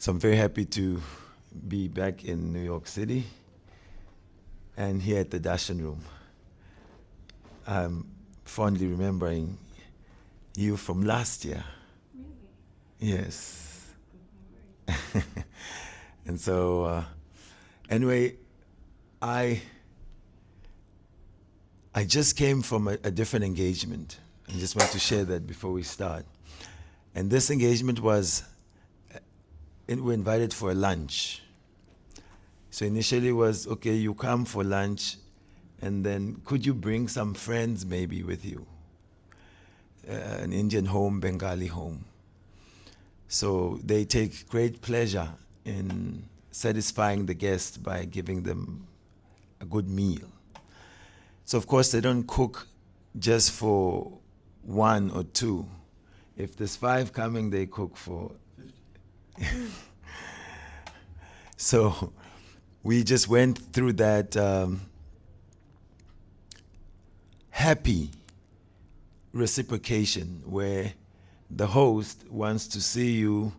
So I'm very happy to be back in New York City and here at the Darshan room. I'm fondly remembering you from last year. Really? Yes. And so, anyway, I just came from a different engagement. I just want to share that before we start. And this engagement was, we're invited for a lunch. So initially it was, okay, you come for lunch, and then could you bring some friends maybe with you? An Indian home, Bengali home. So they take great pleasure in satisfying the guest by giving them a good meal. So of course they don't cook just for one or two. If there's 5 coming, they cook for 50. So we just went through that happy reciprocation where the host wants to see you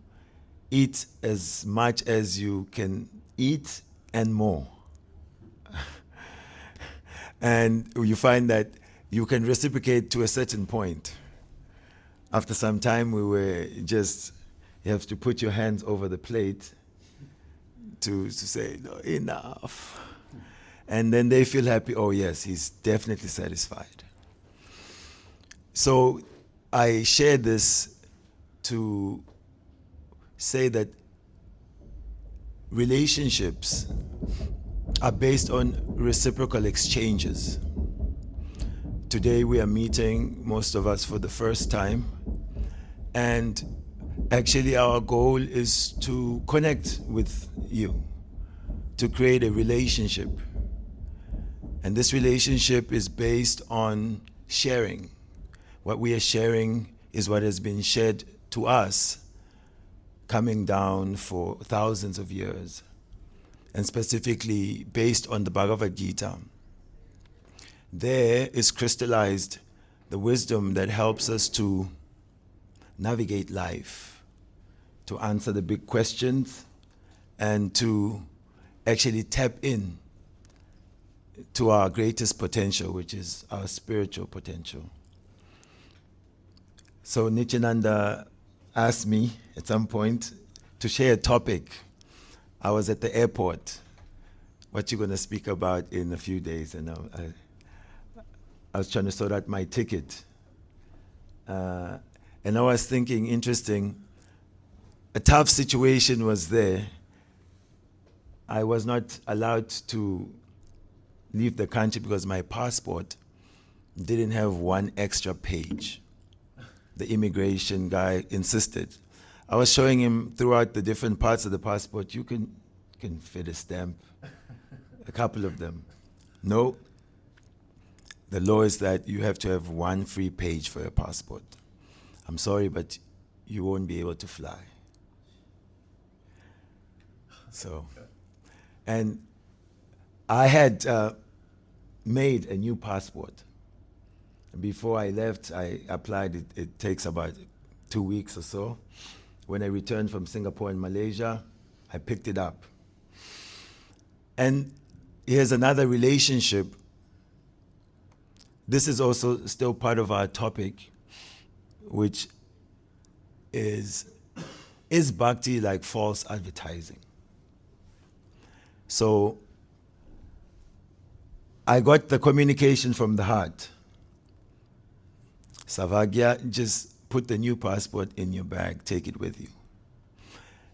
eat as much as you can eat and more. And you find that you can reciprocate to a certain point. After some time, we were just, you have to put your hands over the plate to say, no, enough. And then they feel happy, oh yes, he's definitely satisfied. So I share this to say that relationships are based on reciprocal exchanges. Today we are meeting, most of us, for the first time. And actually our goal is to connect with you, to create a relationship. And this relationship is based on sharing. What we are sharing is what has been shared to us, coming down for thousands of years, and specifically based on the Bhagavad Gita. There is crystallized the wisdom that helps us to navigate life, to answer the big questions, and to actually tap in to our greatest potential, which is our spiritual potential. So Nityananda asked me at some point to share a topic. I was at the airport. What you going to speak about in a few days? And I was trying to sort out my ticket. And I was thinking, interesting, a tough situation was there. I was not allowed to leave the country because my passport didn't have one extra page. The immigration guy insisted. I was showing him throughout the different parts of the passport, you can fit a stamp, a couple of them. No, the law is that you have to have one free page for your passport. I'm sorry, but you won't be able to fly. So, and I had made a new passport. Before I left, I applied it. It takes about 2 weeks or so. When I returned from Singapore and Malaysia, I picked it up. And here's another relationship. This is also still part of our topic, which is Bhakti like false advertising? So I got the communication from the heart. Sarvajña, just put the new passport in your bag, take it with you.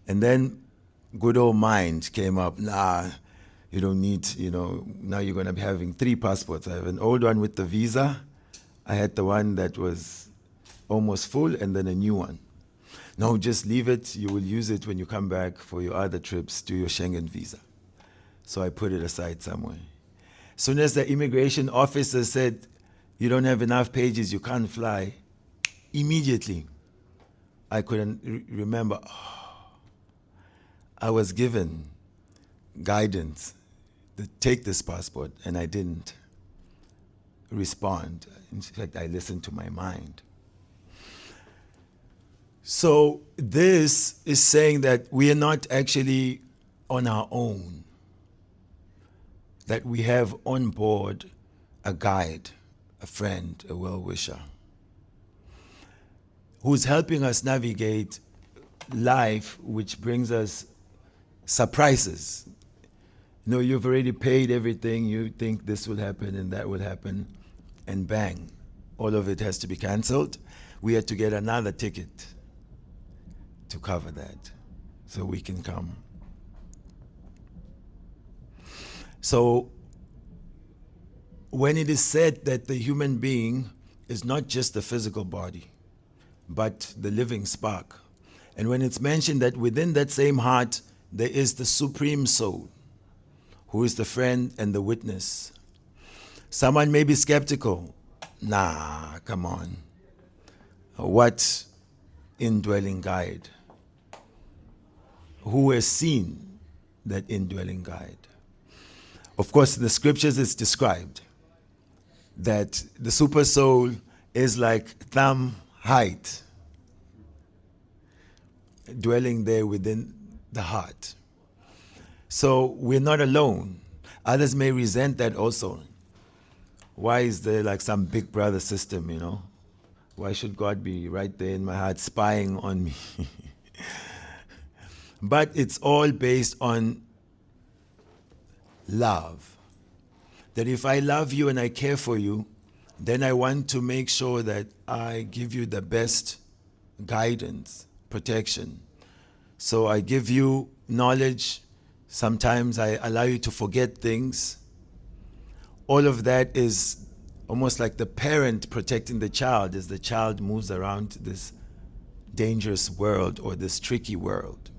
And then good old mind came up, nah, you don't need, now you're going to be having 3 passports. I have an old one with the visa. I had the one that was almost full, and then a new one. No, just leave it. You will use it when you come back for your other trips to your Schengen visa. So I put it aside somewhere. As soon as the immigration officer said, you don't have enough pages, you can't fly, immediately I couldn't remember. I was given guidance to take this passport, and I didn't respond. In fact, I listened to my mind. So this is saying that we are not actually on our own, that we have on board a guide, a friend, a well-wisher, who's helping us navigate life, which brings us surprises. You know, you've already paid everything, you think this will happen and that will happen, and bang, all of it has to be cancelled. We had to get another ticket to cover that so we can come. So when it is said that the human being is not just the physical body, but the living spark, and when it's mentioned that within that same heart there is the supreme soul, who is the friend and the witness, someone may be skeptical. Nah, come on. What indwelling guide? Who has seen that indwelling guide? Of course, in the scriptures it's described that the super soul is like thumb height, dwelling there within the heart. So we're not alone. Others may resent that also. Why is there like some big brother system, you know? Why should God be right there in my heart spying on me? But it's all based on love. That if I love you and I care for you, then I want to make sure that I give you the best guidance, protection. So I give you knowledge. Sometimes I allow you to forget things. All of that is almost like the parent protecting the child as the child moves around this dangerous world or this tricky world.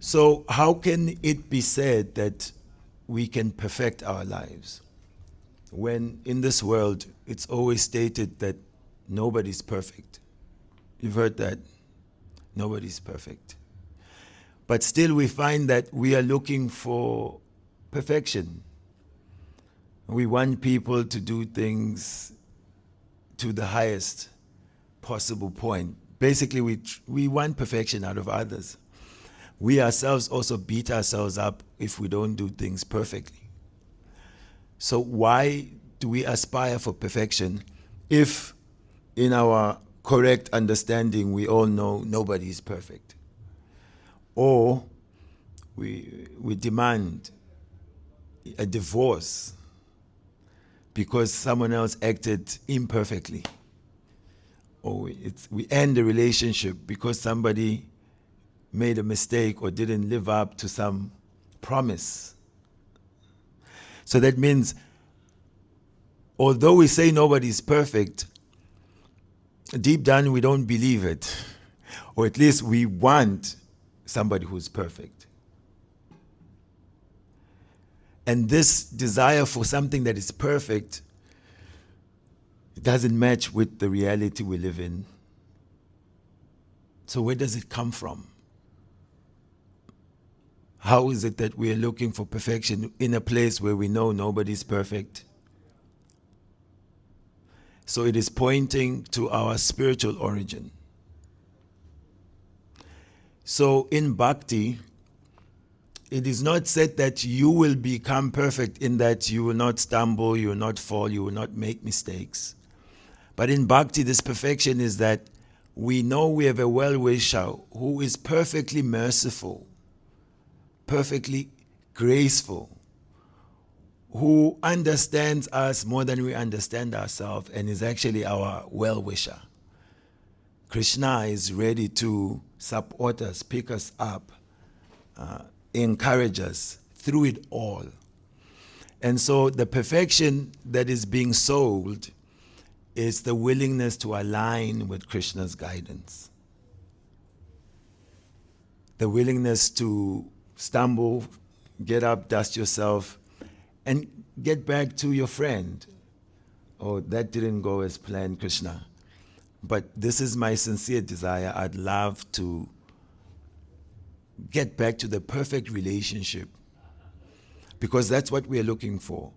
So how can it be said that we can perfect our lives when in this world it's always stated that nobody's perfect? You've heard that. Nobody's perfect. But still we find that we are looking for perfection. We want people to do things to the highest possible point. Basically, we want perfection out of others. We ourselves also beat ourselves up if we don't do things perfectly. So why do we aspire for perfection if in our correct understanding we all know nobody is perfect? Or we demand a divorce because someone else acted imperfectly. Or we end the relationship because somebody made a mistake or didn't live up to some promise. So that means, although we say nobody's perfect, deep down we don't believe it. Or at least we want somebody who's perfect. And this desire for something that is perfect, it doesn't match with the reality we live in. So where does it come from? How is it that we are looking for perfection in a place where we know nobody's perfect? So it is pointing to our spiritual origin. So in Bhakti, it is not said that you will become perfect in that you will not stumble, you will not fall, you will not make mistakes. But in Bhakti, this perfection is that we know we have a well-wisher who is perfectly merciful, perfectly graceful, who understands us more than we understand ourselves and is actually our well-wisher. Krishna is ready to support us, pick us up, encourage us through it all. And so the perfection that is being sold is the willingness to align with Krishna's guidance. The willingness to stumble, get up, dust yourself, and get back to your friend. Oh, that didn't go as planned, Krishna. But this is my sincere desire. I'd love to get back to the perfect relationship, because that's what we're looking for.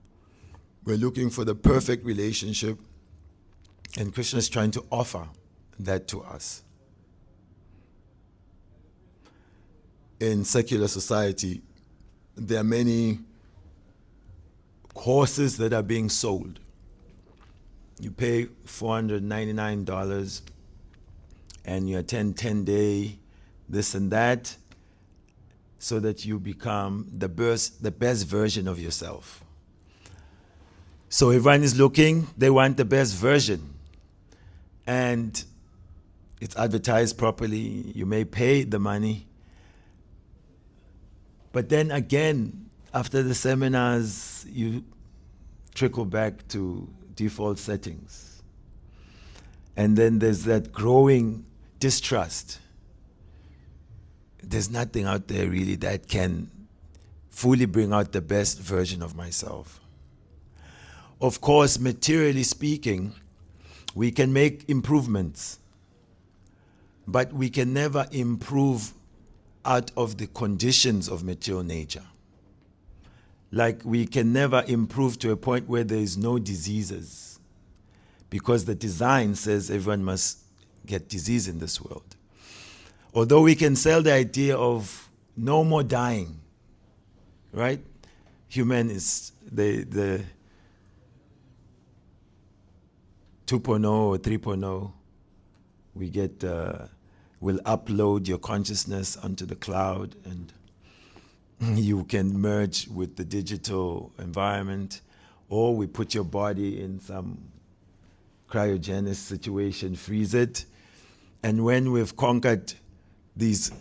We're looking for the perfect relationship, and Krishna is trying to offer that to us. In secular society, there are many courses that are being sold. You pay $499 and you attend 10-day this and that so that you become the best version of yourself. So everyone is looking, they want the best version. And it's advertised properly, you may pay the money. But then again, after the seminars, you trickle back to default settings. And then there's that growing distrust. There's nothing out there really that can fully bring out the best version of myself. Of course, materially speaking, we can make improvements, but we can never improve out of the conditions of material nature. Like we can never improve to a point where there is no diseases, because the design says everyone must get disease in this world. Although we can sell the idea of no more dying, right? Human is the 2.0 or 3.0. We get will upload your consciousness onto the cloud, and you can merge with the digital environment, or we put your body in some cryogenic situation, freeze it, and when we've conquered these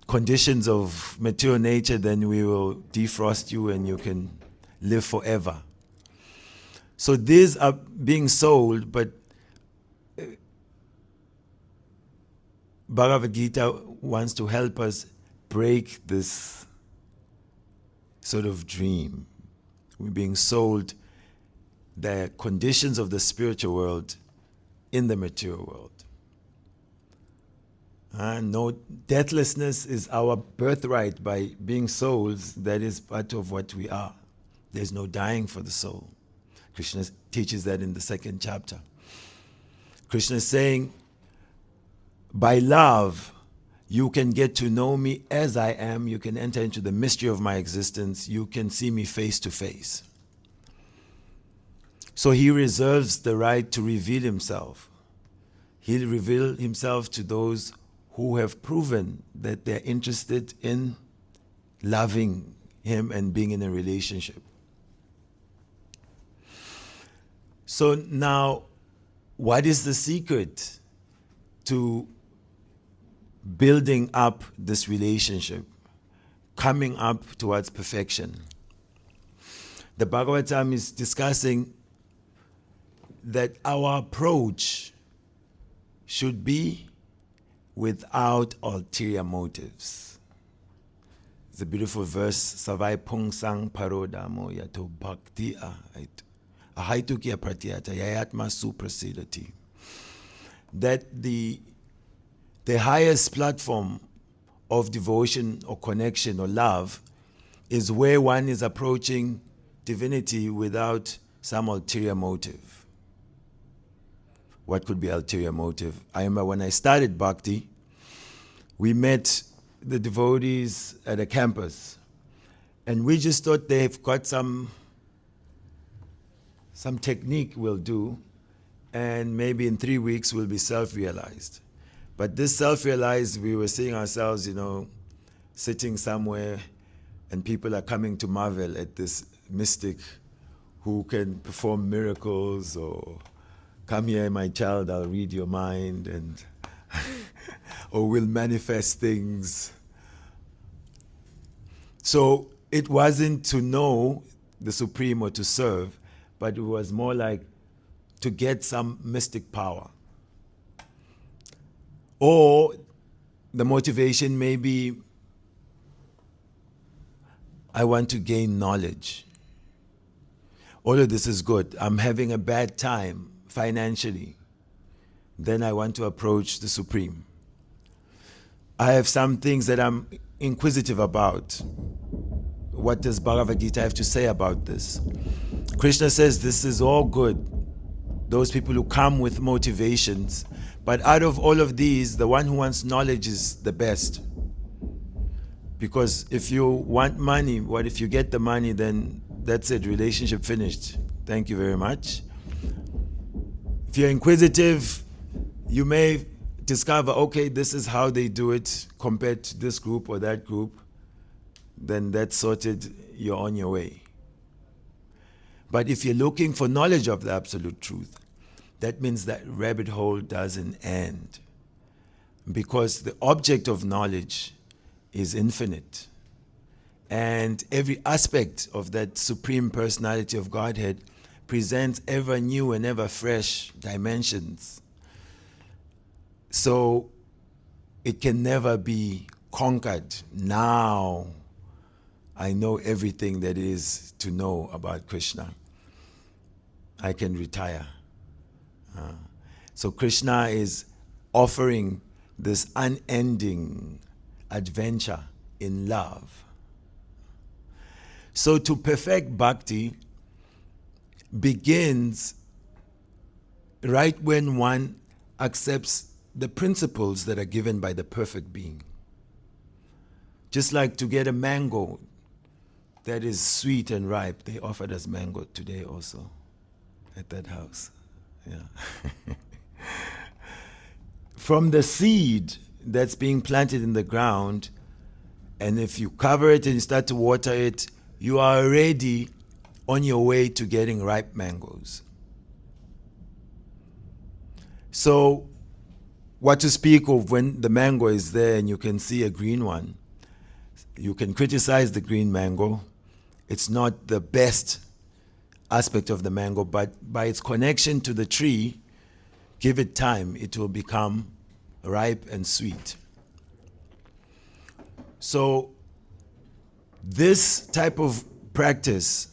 conditions of material nature, then we will defrost you and you can live forever. So these are being sold, but Bhagavad Gita wants to help us break this sort of dream. We're being sold the conditions of the spiritual world in the material world. No, deathlessness is our birthright by being souls. That is part of what we are. There's no dying for the soul. Krishna teaches that in the 2nd chapter. Krishna is saying, by love, you can get to know me as I am. You can enter into the mystery of my existence. You can see me face to face. So he reserves the right to reveal himself. He'll reveal himself to those who have proven that they're interested in loving him and being in a relationship. So now, what is the secret to building up this relationship, coming up towards perfection? The Bhagavatam is discussing that our approach should be without ulterior motives. It's a beautiful verse. Savai pungsang parodamo yato bhakti ahaitukia pratyata yayatma suprasidati. That the highest platform of devotion or connection or love is where one is approaching divinity without some ulterior motive. What could be ulterior motive? I remember when I started Bhakti, we met the devotees at a campus, and we just thought they've got some technique we'll do, and maybe in 3 weeks we'll be self-realized. But this self-realized, we were seeing ourselves, sitting somewhere, and people are coming to marvel at this mystic who can perform miracles, or come here, my child, I'll read your mind, and or will manifest things. So it wasn't to know the Supreme or to serve, but it was more like to get some mystic power. Or the motivation may be, I want to gain knowledge. All of this is good. I'm having a bad time financially. Then I want to approach the Supreme. I have some things that I'm inquisitive about. What does Bhagavad Gita have to say about this? Krishna says this is all good. Those people who come with motivations, But out of all of these, the one who wants knowledge is the best. Because if you want money, what if you get the money, then that's it, relationship finished. Thank you very much. If you're inquisitive, you may discover, okay, this is how they do it compared to this group or that group. Then that's sorted, you're on your way. But if you're looking for knowledge of the absolute truth, that means that rabbit hole doesn't end. Because the object of knowledge is infinite. And every aspect of that supreme personality of Godhead presents ever new and ever fresh dimensions. So it can never be conquered. Now I know everything that is to know about Krishna. I can retire. So Krishna is offering this unending adventure in love. So to perfect bhakti begins right when one accepts the principles that are given by the perfect being. Just like to get a mango that is sweet and ripe, they offered us mango today also at that house. Yeah. From the seed that's being planted in the ground, and if you cover it and you start to water it, you are already on your way to getting ripe mangoes. So, what to speak of when the mango is there and you can see a green one? You can criticize the green mango. It's not the best aspect of the mango, but by its connection to the tree, give it time, it will become ripe and sweet. So this type of practice,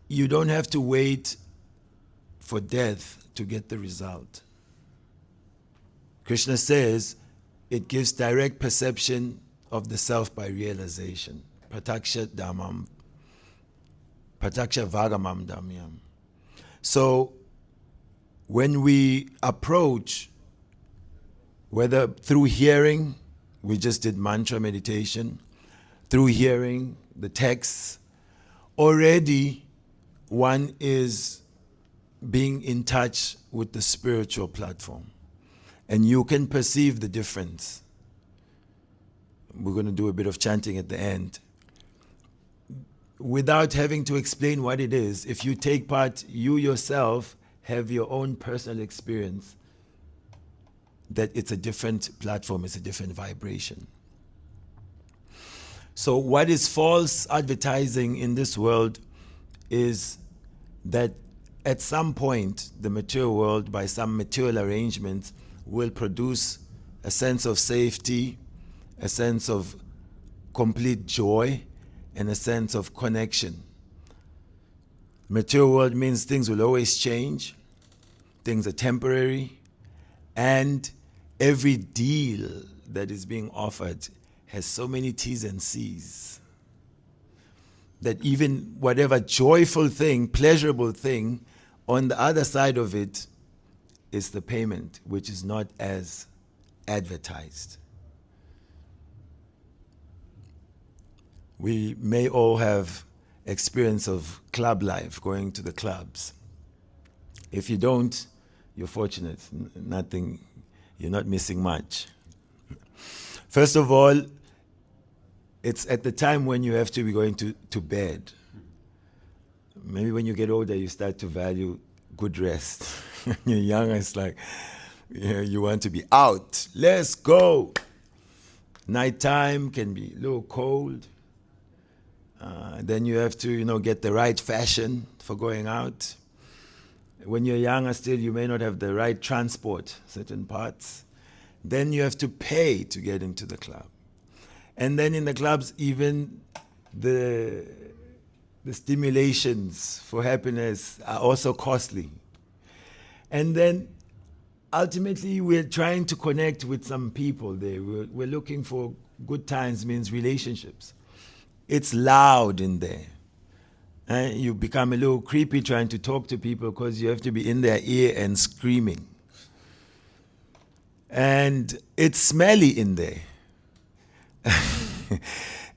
you don't have to wait for death to get the result. Krishna says it gives direct perception of the self by realization. Prataksha dhammam, prataksha vagamam dhammam. So when we approach, whether through hearing, we just did mantra meditation, through hearing the texts, already one is being in touch with the spiritual platform. And you can perceive the difference. We're going to do a bit of chanting at the end. Without having to explain what it is, if you take part, you yourself have your own personal experience that it's a different platform, it's a different vibration. So what is false advertising in this world is that at some point, the material world, by some material arrangements, will produce a sense of safety, a sense of complete joy, and a sense of connection. Material world means things will always change, things are temporary, and every deal that is being offered has so many T's and C's that even whatever joyful thing, pleasurable thing, on the other side of it is the payment, which is not as advertised. We may all have experience of club life, going to the clubs. If you don't, you're fortunate. Nothing, you're not missing much. First of all, it's at the time when you have to be going to bed. Maybe when you get older, you start to value good rest. When you're young, it's like, you want to be out. Let's go. Nighttime can be a little cold. Then you have to, get the right fashion for going out. When you're younger still, you may not have the right transport, certain parts. Then you have to pay to get into the club. And then in the clubs, even the stimulations for happiness are also costly. And then ultimately, we're trying to connect with some people there. We're looking for good times, means relationships. It's loud in there. You become a little creepy trying to talk to people because you have to be in their ear and screaming. And it's smelly in there.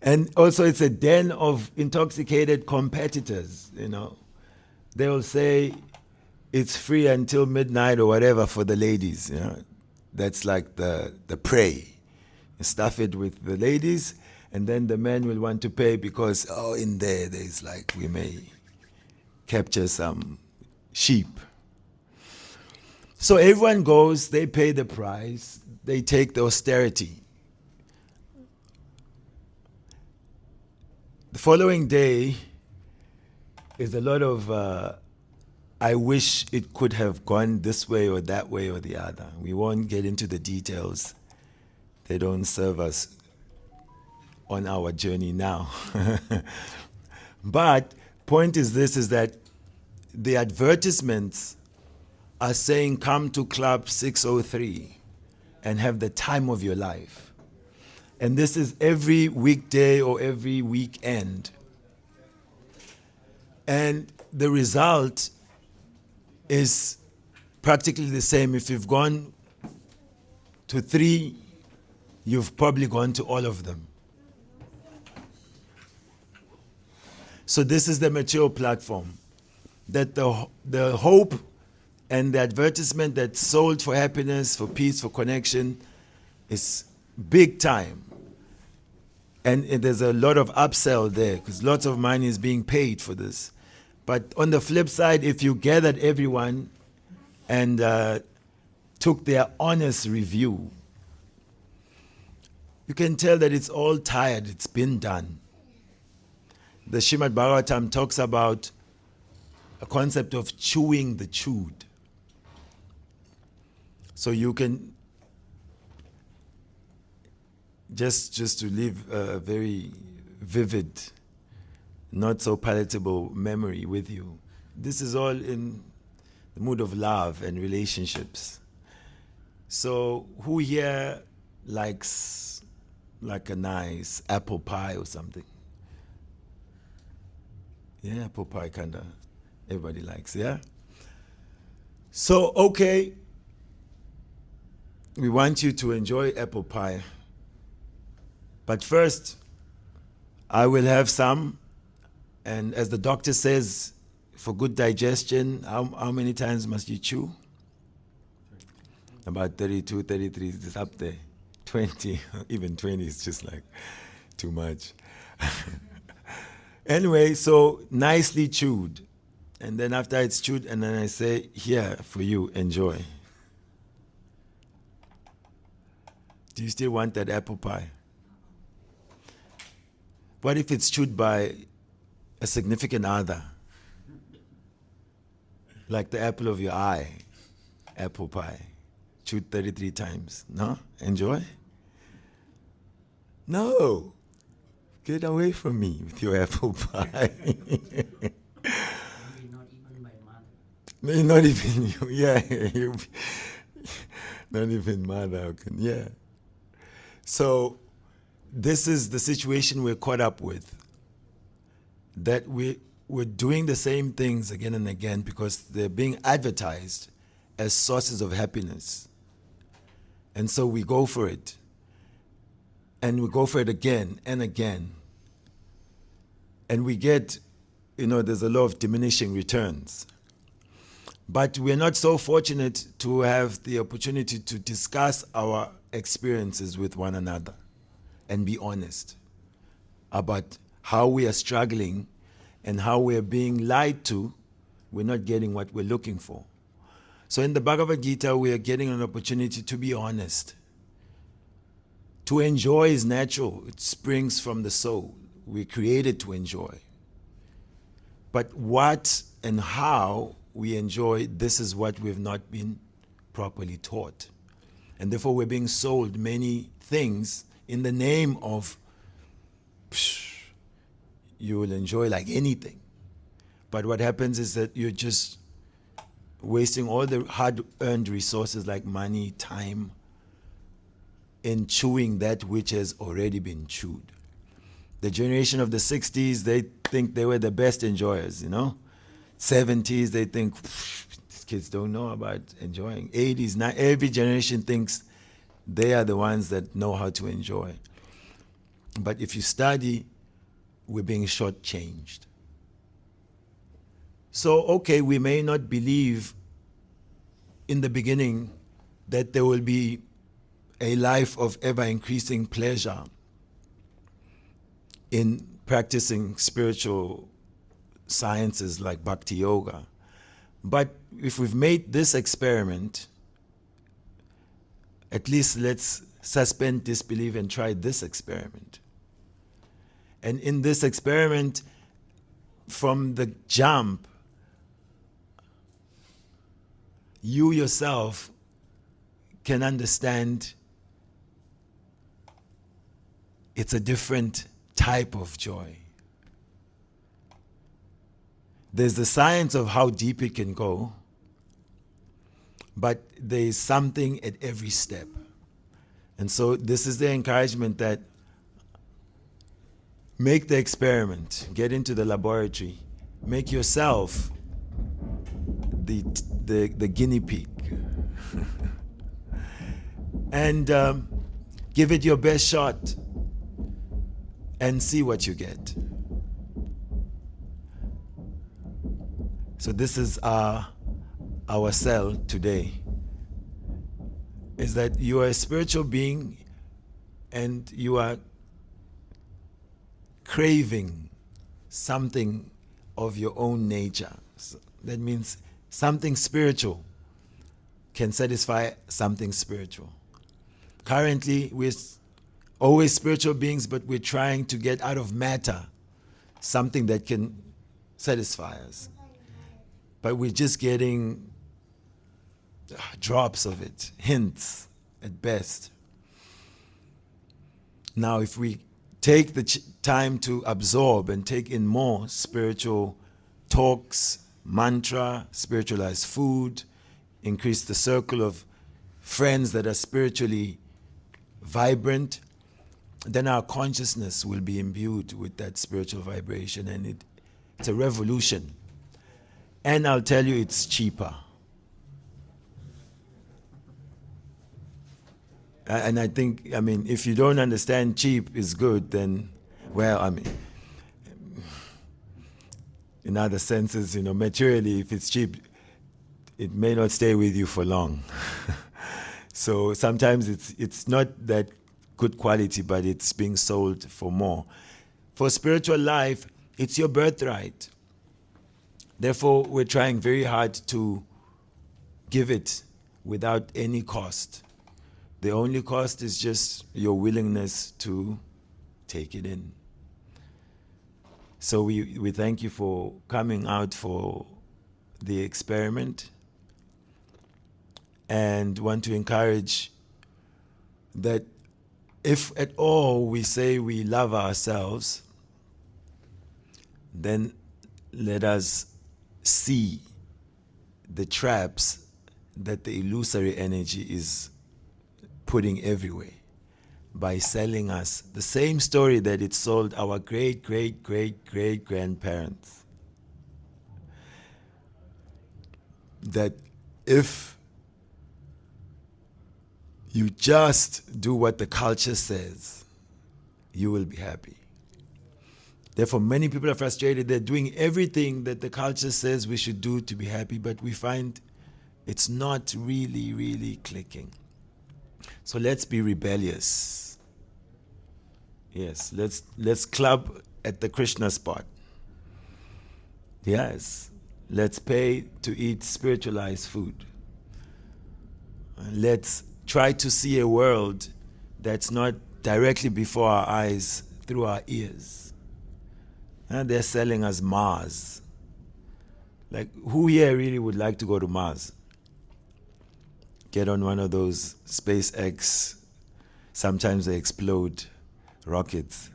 And also it's a den of intoxicated competitors, you know. They'll say it's free until midnight or whatever for the ladies, you know. That's like the prey. You stuff it with the ladies, and then the men will want to pay because, oh, in there's like, we may capture some sheep. So everyone goes, they pay the price, they take the austerity. The following day is a lot of, I wish it could have gone this way or that way or the other. We won't get into the details. They don't serve us on our journey now. But point is this, is that the advertisements are saying come to Club 603 and have the time of your life. And this is every weekday or every weekend. And the result is practically the same. If you've gone to 3, you've probably gone to all of them. So this is the mature platform. That the hope and the advertisement that's sold for happiness, for peace, for connection is big time. And there's a lot of upsell there because lots of money is being paid for this. But on the flip side, if you gathered everyone and took their honest review, you can tell that it's all tired, it's been done. The Srimad Bhagavatam talks about a concept of chewing the chewed. So you can, just to leave a very vivid, not so palatable memory with you. This is all in the mood of love and relationships. So who here likes like a nice apple pie or something? Yeah, apple pie kinda everybody likes, yeah? So, okay, we want you to enjoy apple pie. But first, I will have some, and as the doctor says, for good digestion, how many times must you chew? About 32, 33, it's up there. 20, even 20 is just like too much. Anyway, so nicely chewed. And then after it's chewed, and then I say, here, for you, enjoy. Do you still want that apple pie? What if it's chewed by a significant other? Like the apple of your eye, apple pie, chewed 33 times. No? Enjoy? No. Get away from me with your apple pie. Maybe not even you, yeah. Not even mother, yeah. So this is the situation we're caught up with. That we're doing the same things again and again because they're being advertised as sources of happiness. And so we go for it. And we go for it again and again. And we get, there's a lot of diminishing returns. But we're not so fortunate to have the opportunity to discuss our experiences with one another and be honest about how we are struggling and how we are being lied to. We're not getting what we're looking for. So in the Bhagavad Gita, we are getting an opportunity to be honest. To enjoy is natural. It springs from the soul. We're created to enjoy. But what and how we enjoy, this is what we've not been properly taught. And therefore we're being sold many things in the name of, you will enjoy like anything. But what happens is that you're just wasting all the hard-earned resources like money, time, in chewing that which has already been chewed. The generation of the 60s, they think they were the best enjoyers, 70s, they think, these kids don't know about enjoying. 80s, now every generation thinks They are the ones that know how to enjoy. But if you study, we're being shortchanged. So, okay, we may not believe in the beginning that there will be a life of ever-increasing pleasure in practicing spiritual sciences like Bhakti Yoga. But if we've made this experiment, at least let's suspend disbelief and try this experiment. And in this experiment, from the jump, you yourself can understand it's a different type of joy. There's the science of how deep it can go, but there is something at every step. And so this is the encouragement that make the experiment, get into the laboratory, make yourself the guinea pig. And give it your best shot and see what you get. So this is our cell today, is that you are a spiritual being and you are craving something of your own nature. So that means something spiritual can satisfy something spiritual. Currently, we're always spiritual beings, but we're trying to get out of matter something that can satisfy us. But we're just getting drops of it, hints at best. Now, if we take the time to absorb and take in more spiritual talks, mantra, spiritualized food, increase the circle of friends that are spiritually vibrant, then our consciousness will be imbued with that spiritual vibration, and it's a revolution. And I'll tell you, it's cheaper. And I think, if you don't understand cheap is good, then, in other senses, materially, if it's cheap, it may not stay with you for long. So sometimes it's not that good quality, but it's being sold for more. For spiritual life, it's your birthright. Therefore, we're trying very hard to give it without any cost. The only cost is just your willingness to take it in. So we thank you for coming out for the experiment, and want to encourage that if at all we say we love ourselves, then let us see the traps that the illusory energy is putting everywhere by selling us the same story that it sold our great-great-great-great-grandparents. That if you just do what the culture says, you will be happy. Therefore, many people are frustrated. They're doing everything that the culture says we should do to be happy, but we find it's not really, really clicking. So let's be rebellious. Yes, let's club at the Krishna spot. Yes, let's pay to eat spiritualized food. Let's try to see a world that's not directly before our eyes, through our ears. And they're selling us Mars. Like, who here really would like to go to Mars? Get on one of those SpaceX, sometimes they explode, rockets.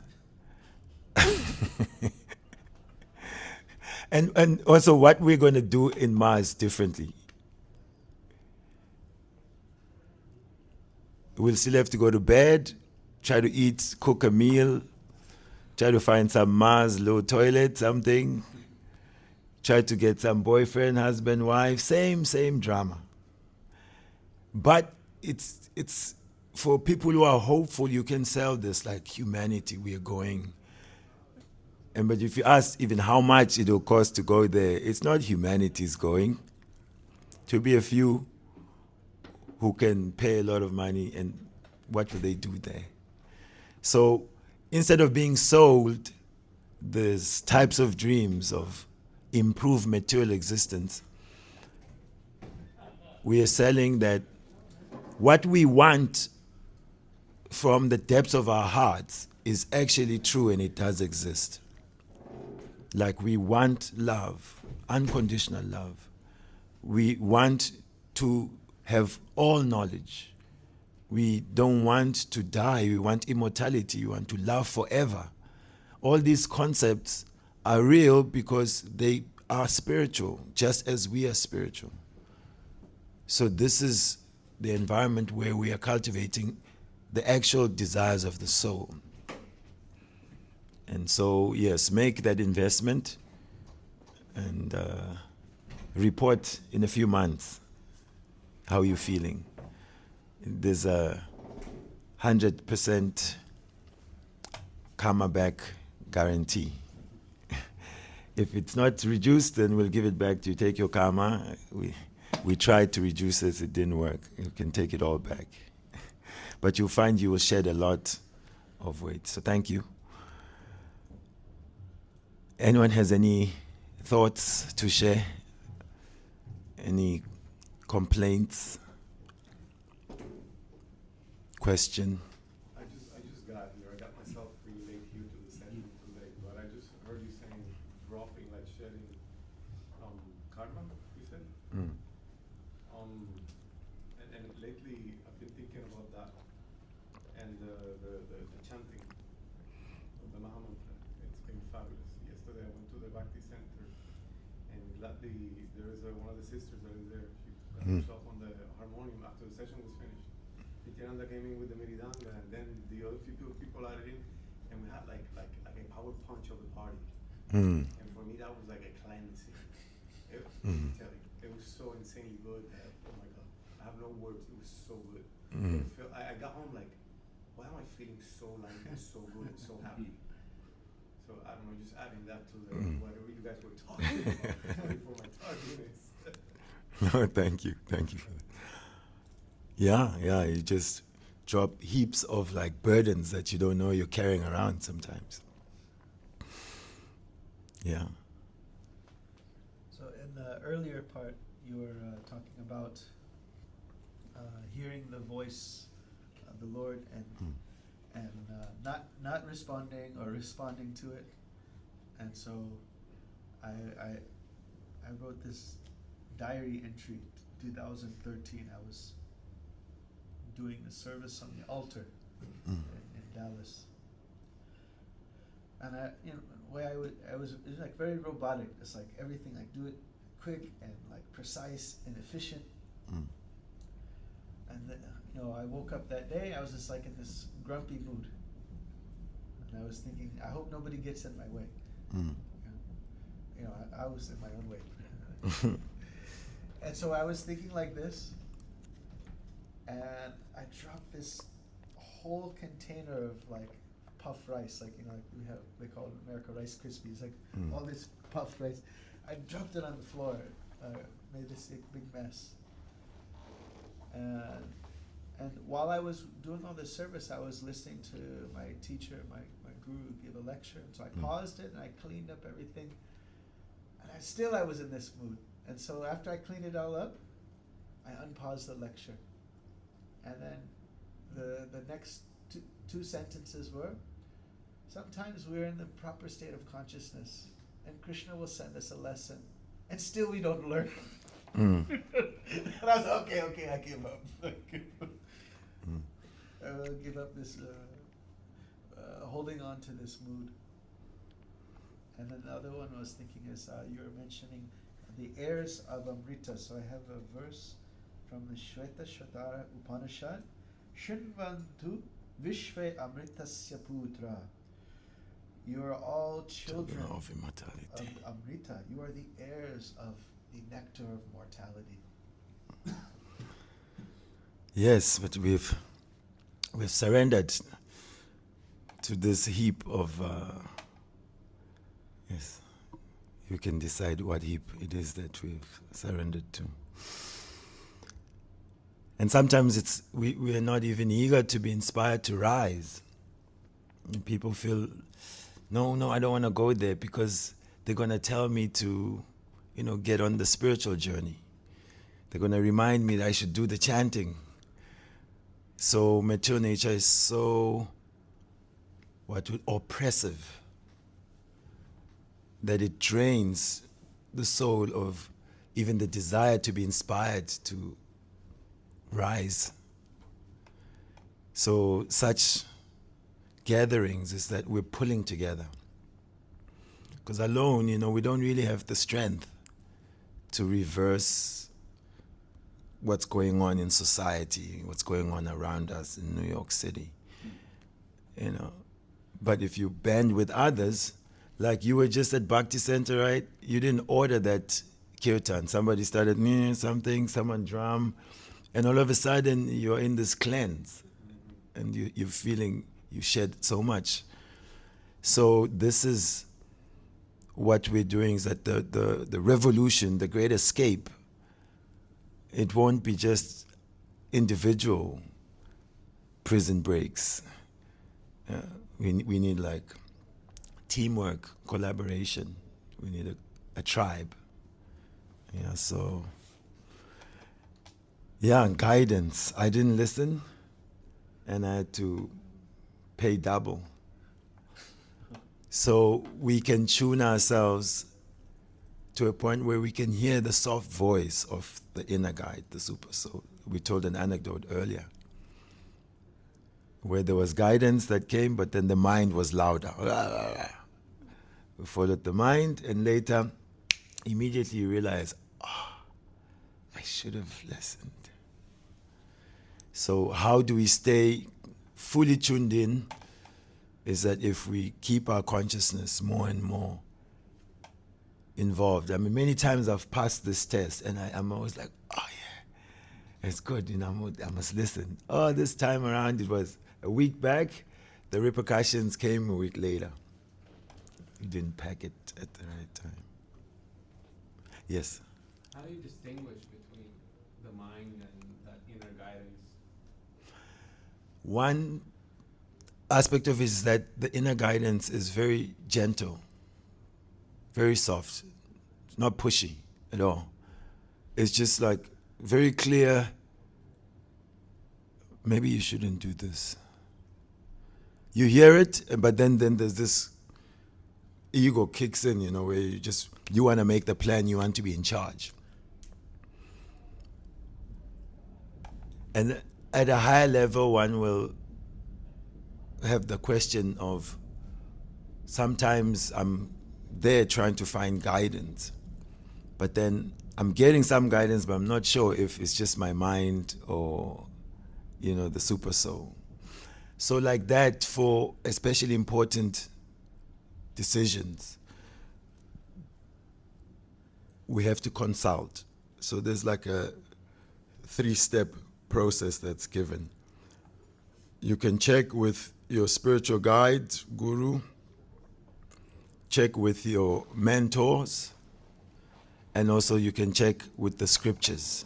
And also what we're going to do in Mars differently. We'll still have to go to bed, try to eat, cook a meal, try to find some Mars low toilet, something, try to get some boyfriend, husband, wife, same drama. But it's for people who are hopeful, you can sell this like humanity, we are going. But if you ask even how much it will cost to go there, it's not humanity's going. To be a few who can pay a lot of money, and what will they do there? So instead of being sold these types of dreams of improved material existence, we are selling that what we want from the depths of our hearts is actually true, and it does exist. Like, we want love, unconditional love. We want to have all knowledge. We don't want to die. We want immortality. We want to love forever. All these concepts are real because they are spiritual, just as we are spiritual. So this is the environment where we are cultivating the actual desires of the soul. And so, yes, make that investment and report in a few months how you're feeling. There's a 100% karma back guarantee. If it's not reduced, then we'll give it back to you. Take your karma. We tried to reduce it, it didn't work. You can take it all back. But you'll find you will shed a lot of weight. So thank you. Anyone has any thoughts to share? Any complaints? Question? I just got here. I got myself pretty late here to the session too late, but I just heard you saying dropping, like shedding karma, you said? Mm. And lately I've been thinking about that and the chanting of the Maha Mantra. It's been fabulous. Yesterday I went to the Bhakti Center, and gladly there is one of the sisters that is there. She got herself on the harmonium after the session was finished. Tiranda came in with the Meridanga, and then the other few people added in, and we had like a power punch of the party. And for me that was like a cleansing. It was so insanely good that, oh my God, I have no words. It was so good. I got home like, why am I feeling so light and so good and so happy? So I don't know, just adding that to whatever you guys were talking about for my tardiness. No, thank you for that. Yeah, you just drop heaps of like burdens that you don't know you're carrying around sometimes. Yeah. So in the earlier part, you were talking about hearing the voice of the Lord and not responding or responding to it. And so I wrote this diary entry, 2013. I was doing the service on the altar in Dallas, and the way it was like very robotic. It's like everything, like do it quick and like precise and efficient. And I woke up that day. I was just like in this grumpy mood, and I was thinking, I hope nobody gets in my way. I was in my own way. And so I was thinking like this, and I dropped this whole container of like puffed rice, like they call it in America Rice Krispies, like all this puffed rice. I dropped it on the floor, made this big mess. And while I was doing all this service, I was listening to my teacher, my guru, give a lecture. And so I paused it and I cleaned up everything. And I was in this mood. And so after I cleaned it all up, I unpaused the lecture. And then the next two sentences were, sometimes we're in the proper state of consciousness, and Krishna will send us a lesson, and still we don't learn. And I was okay, I give up. I will give up this holding on to this mood. And then the other one I was thinking is you were mentioning the heirs of Amrita. So I have a verse from the Shweta Shvatara Upanishad. Shinvantu Vishve Amritasya Putra. You are all children of immortality. Of Amrita. You are the heirs of the nectar of mortality. Yes, but we've we've surrendered to this heap of, yes, you can decide what heap it is that we've surrendered to. And sometimes we are not even eager to be inspired to rise. And people feel, no, I don't want to go there because they're going to tell me to, get on the spiritual journey. They're going to remind me that I should do the chanting. So mature nature is so oppressive that it drains the soul of even the desire to be inspired to rise. So such gatherings is that we're pulling together. Because alone, we don't really have the strength to reverse what's going on in society, what's going on around us in New York City. But if you band with others, like you were just at Bhakti Center, right? You didn't order that kirtan. Somebody started something, someone drum, and all of a sudden you're in this cleanse, and you're feeling you shed so much. So this is what we're doing, is that the revolution, the great escape, it won't be just individual prison breaks. We need like teamwork, collaboration. We need a tribe. Guidance. I didn't listen, and I had to pay double. So we can tune ourselves to a point where we can hear the soft voice of the inner guide, the super soul. We told an anecdote earlier, where there was guidance that came, but then the mind was louder. We followed the mind, and later, immediately you realize, I should have listened. So how do we stay fully tuned in? Is that if we keep our consciousness more and more involved. I mean, many times I've passed this test, and I'm always like, it's good, I must listen. This time around, it was a week back. The repercussions came a week later. You didn't pack it at the right time. Yes? How do you distinguish between the mind and that inner guidance? One aspect of it is that the inner guidance is very gentle, very soft. It's not pushy at all. It's just like very clear, maybe you shouldn't do this. You hear it, but then there's this ego kicks in, where you want to make the plan, you want to be in charge. And at a higher level, one will have the question of, sometimes I'm there trying to find guidance, but then I'm getting some guidance, but I'm not sure if it's just my mind or, the super soul. So like that, for especially important decisions, we have to consult. So there's like a 3-step process that's given. You can check with your spiritual guide, guru, check with your mentors, and also you can check with the scriptures.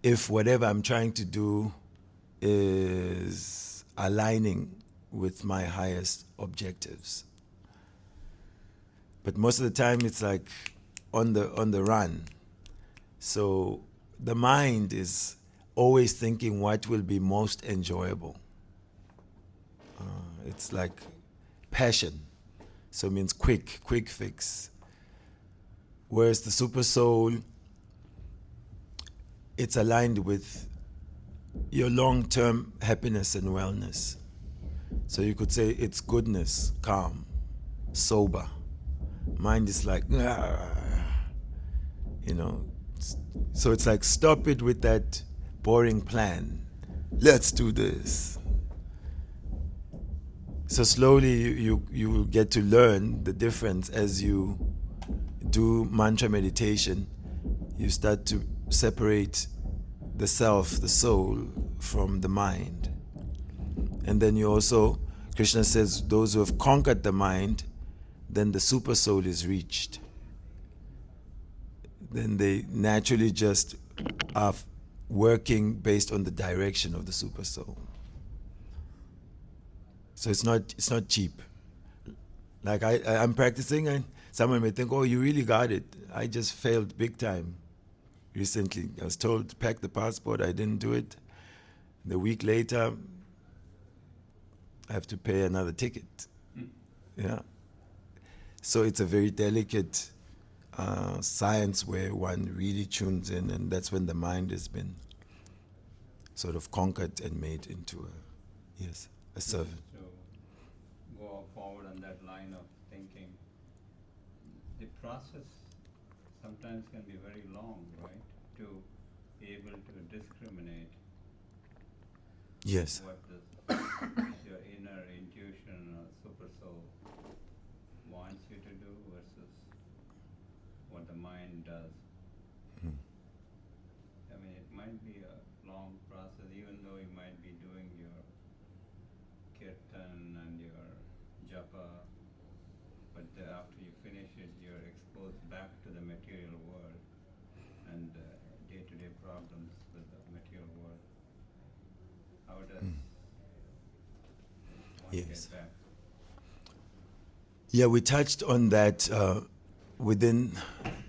If whatever I'm trying to do is aligning with my highest objectives. But most of the time it's like on the run. So the mind is always thinking what will be most enjoyable. It's like passion. So it means quick fix. Whereas the super soul, it's aligned with your long-term happiness and wellness. So you could say it's goodness, calm, sober. Mind is like, So it's like, stop it with that boring plan. Let's do this. So slowly you will get to learn the difference as you do mantra meditation. You start to separate the self, the soul, from the mind. And then you also, Krishna says, those who have conquered the mind, then the super soul is reached. Then they naturally just are working based on the direction of the super soul. So it's not cheap. Like I'm practicing, and someone may think, oh, you really got it. I just failed big time. Recently, I was told to pack the passport. I didn't do it. The week later, I have to pay another ticket. Yeah. So it's a very delicate science where one really tunes in, and that's when the mind has been sort of conquered and made into a servant. To go forward on that line of thinking, the process sometimes can be very long, right? To be able to discriminate Yes. what your inner intuition or super soul wants you to do versus what the mind does. Mm. I mean, it might be a long process, even though you might be doing your kirtan and your japa, but after you finish it, you're exposed back to the material world and day-to-day problems with the material world. How does one Yes. get back? Yeah, we touched on that within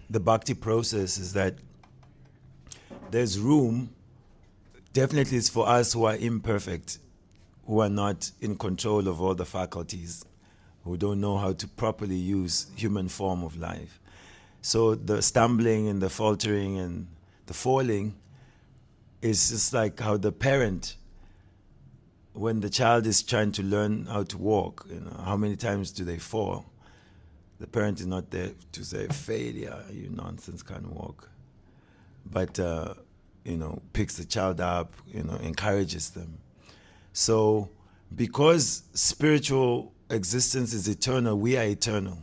the bhakti process, is that there's room, definitely it's for us who are imperfect, who are not in control of all the faculties, who don't know how to properly use human form of life. So the stumbling and the faltering and the falling is just like how the parent, when the child is trying to learn how to walk, how many times do they fall? The parent is not there to say, failure, you nonsense, can't walk. But, picks the child up, encourages them. So because spiritual existence is eternal, we are eternal.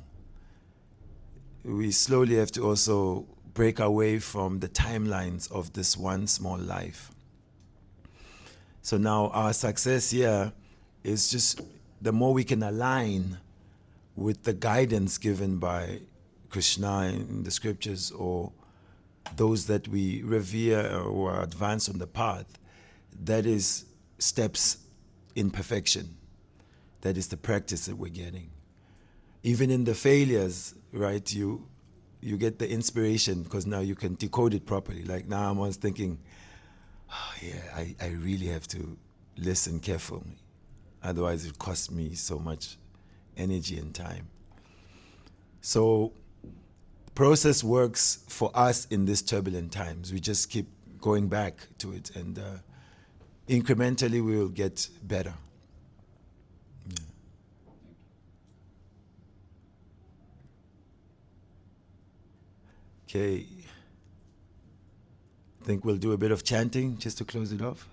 We slowly have to also break away from the timelines of this one small life. So now our success here is just the more we can align with the guidance given by Krishna in the scriptures, or those that we revere or are advanced on the path, that is steps in perfection. That is the practice that we're getting. Even in the failures, right, you get the inspiration because now you can decode it properly. Like now I'm always thinking, I really have to listen carefully. Otherwise it costs me so much energy and time. So process works for us in these turbulent times. We just keep going back to it, and incrementally we will get better. Yeah. Okay. I think we'll do a bit of chanting just to close it off.